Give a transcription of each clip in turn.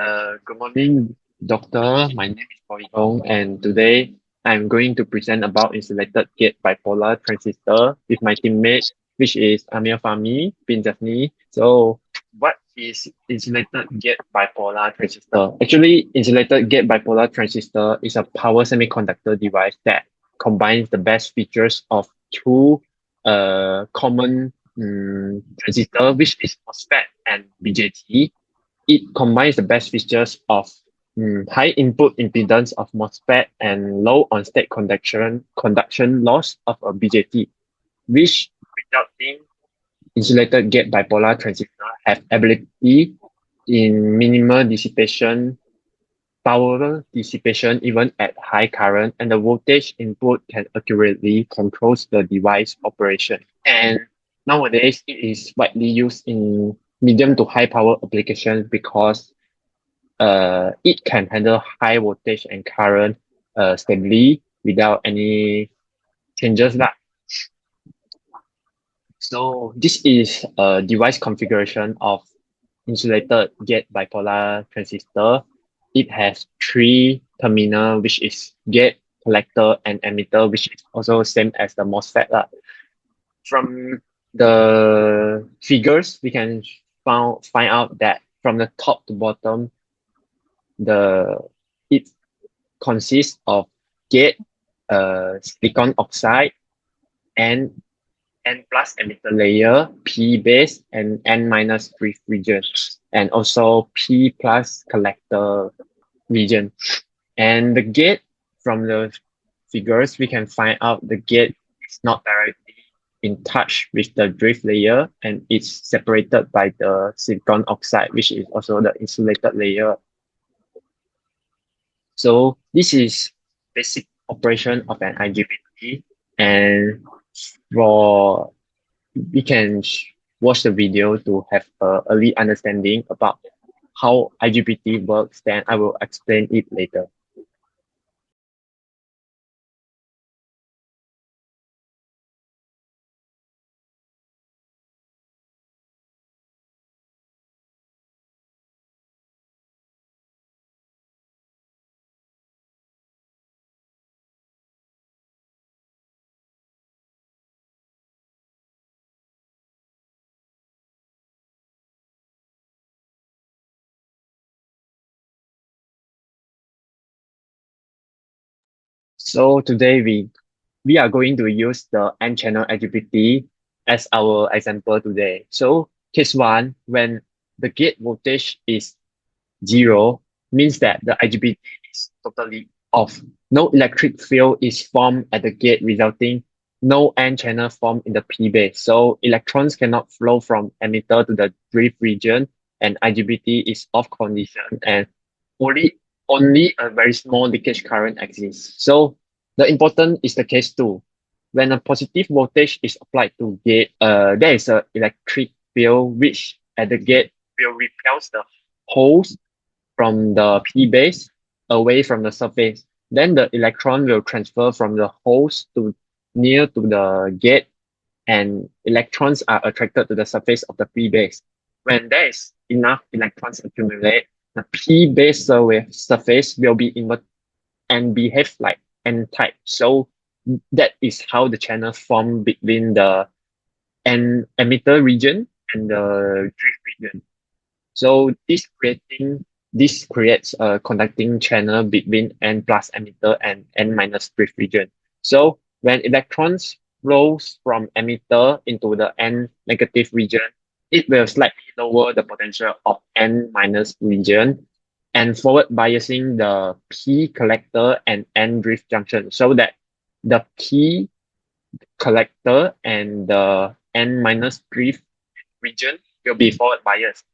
Good morning, doctor. My name is Boy Ong, and today I'm going to present about insulated gate bipolar transistor with my teammate, which is Amir Fahmi bin Jafni. So, what is insulated gate bipolar transistor? Actually, insulated gate bipolar transistor is a power semiconductor device that combines the best features of two common transistor, which is MOSFET and BJT. It combines the best features of high input impedance of MOSFET and low on-state conduction loss of a BJT, which resulting insulated gate bipolar transistor have ability in minimal dissipation, power dissipation even at high current, and the voltage input can accurately control the device operation. And nowadays, it is widely used in medium to high power applications because it can handle high voltage and current stably without any changes lah. So this is a device configuration of insulated gate bipolar transistor. It has three terminal, which is gate, collector, and emitter, which is also same as the MOSFET lah. From the figures, we can find out that from the top to bottom, it consists of gate, silicon oxide, and N plus emitter layer, P base, and N minus brief region, and also P plus collector region. And the gate, from the figures, we can find out the gate is not directly in touch with the drift layer, and it's separated by the silicon oxide, which is also the insulated layer. So this is basic operation of an IGBT, and we can watch the video to have a early understanding about how IGBT works. Then I will explain it later. So today we are going to use the N-channel IGBT as our example today. So case one, when the gate voltage is 0, means that the IGBT is totally off. No electric field is formed at the gate, resulting no N channel formed in the P base. So electrons cannot flow from emitter to the drift region, and IGBT is off condition, and only a very small leakage current exists. So the important is the case two. When a positive voltage is applied to gate, there is an electric field which at the gate will repel the holes from the P base away from the surface. Then the electron will transfer from the holes to near to the gate, and electrons are attracted to the surface of the P base. When there is enough electrons accumulate, the P base surface will be inverted and behave like N type. So that is how the channel form between the N emitter region and the drift region. So this creates a conducting channel between N plus emitter and N minus drift region. So when electrons flows from emitter into the N negative region, it will slightly lower the potential of N minus region and forward biasing the P collector and N drift junction, so that the P collector and the N minus drift region will be forward biased.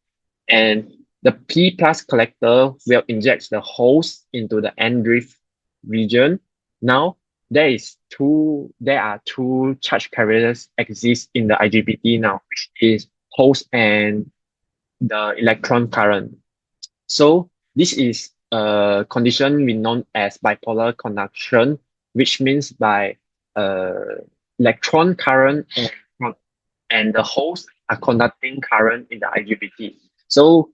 And the P plus collector will inject the holes into the N drift region. Now there are two charge carriers exist in the IGBT now, which is holes and the electron current. So this is a condition we known as bipolar conduction, which means by electron current and the holes are conducting current in the IGBT. So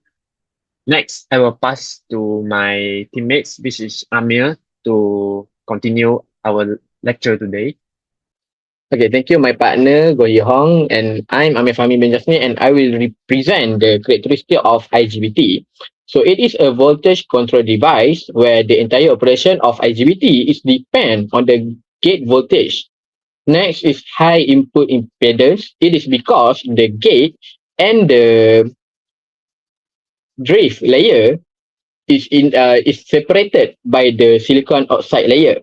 Next, I will pass to my teammates, which is Amir, to continue our lecture today. Okay, thank you, my partner Goyi Hong, and I'm Amir Fahmi Benjasmi, and I will represent the characteristic of IGBT. So it is a voltage control device where the entire operation of IGBT is depend on the gate voltage. Next is high input impedance. It is because the gate and the drift layer is separated by the silicon oxide layer.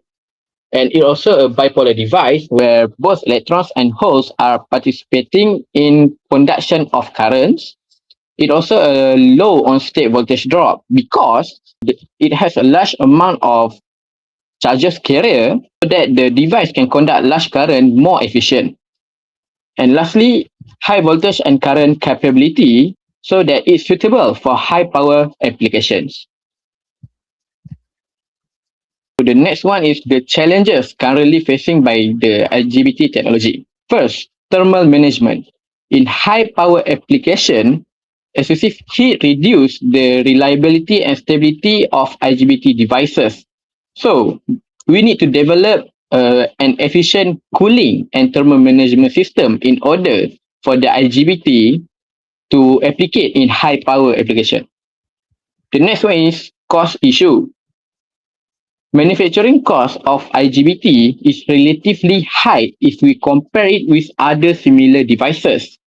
And it also a bipolar device where both electrons and holes are participating in conduction of currents. It also a low on-state voltage drop because it has a large amount of charges carrier so that the device can conduct large current more efficient. And lastly, high voltage and current capability so that it's suitable for high power applications. So the next one is the challenges currently facing by the IGBT technology. First, thermal management. In high power application, excessive heat reduce the reliability and stability of IGBT devices. So we need to develop an efficient cooling and thermal management system in order for the IGBT to applicate in high power application. The next one is cost issue. Manufacturing cost of IGBT is relatively high if we compare it with other similar devices.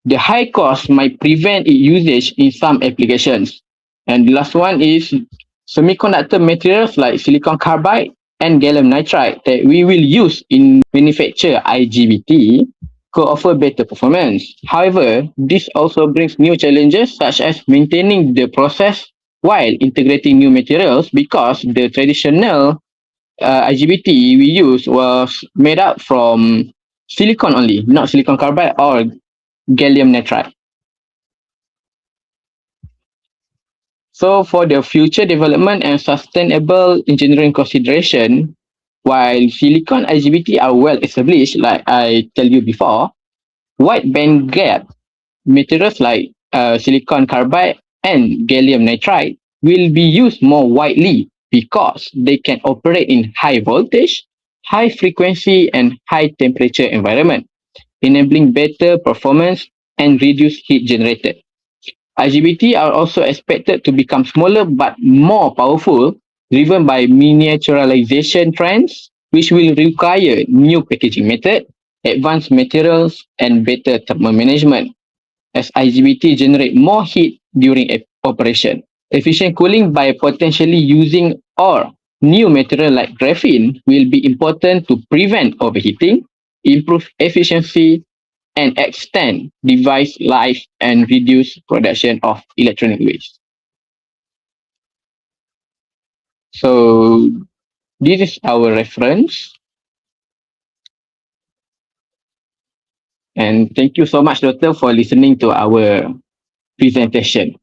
The high cost might prevent its usage in some applications. And the last one is semiconductor materials like silicon carbide and gallium nitride that we will use in manufacture IGBT could offer better performance. However, this also brings new challenges such as maintaining the process while integrating new materials because the traditional IGBT we use was made up from silicon only, not silicon carbide or gallium nitride. So for the future development and sustainable engineering consideration, while silicon IGBT are well established, like I tell you before, wide band gap materials like silicon carbide and gallium nitride will be used more widely because they can operate in high voltage, high frequency, and high temperature environment, enabling better performance and reduced heat generated. IGBT are also expected to become smaller but more powerful, driven by miniaturization trends, which will require new packaging method, advanced materials, and better thermal management as IGBT generate more heat during operation. Efficient cooling by potentially using or new material like graphene will be important to prevent overheating, improve efficiency, and extend device life and reduce production of electronic waste. So this is our reference. And thank you so much, Doctor, for listening to our presentation.